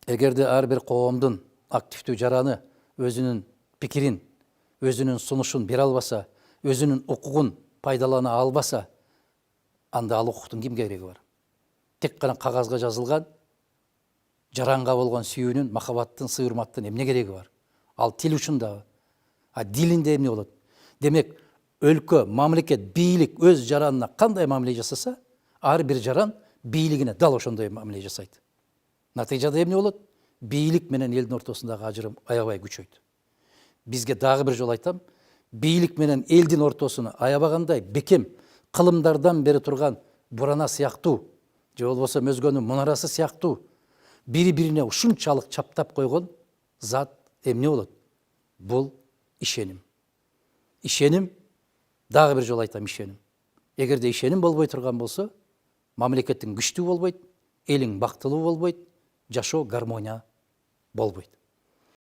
Эгерде ар бир коомдун активдүү жараны өзүнүн пикирин, өзүнүн сунушун бере албаса, өзүнүн укугун пайдалана албаса, анда ал укуктун кимге кереги бар? Тек гана кагазга жазылган жаранга болгон сүйүүнүн, махабаттын, сый урматтын эмне кереги бар? Ал тил учундабы? А дилинде эмне болот? Демек, өлкө, мамлекет, бийлик өз жаранына кандай мамиле жасаса, ар бир жаран бийлигине дал ошондой мамиле жасайт. Натыйжада эмне болот? Бийлик менен элдин ортосундагы ажырым аябай күчөйт. Бизге дагы бир жолу айтам, бийлик менен элдин ортосуна аябагандай бекем кылымдардан бери турган бурана сыяктуу, же болбосо өзгөнүн мунарасы сыяктуу бири-бирине ушунчалык чаптап койгон зат эмне болот? Бул ишеним. Ишеним, дагы бир жолу айтам, ишеним. Эгерде ишеним болбой турган болсо, мамлекеттин күчтүү болбойт, элиң бактылуу болбойт, жашоо гармония болбойт.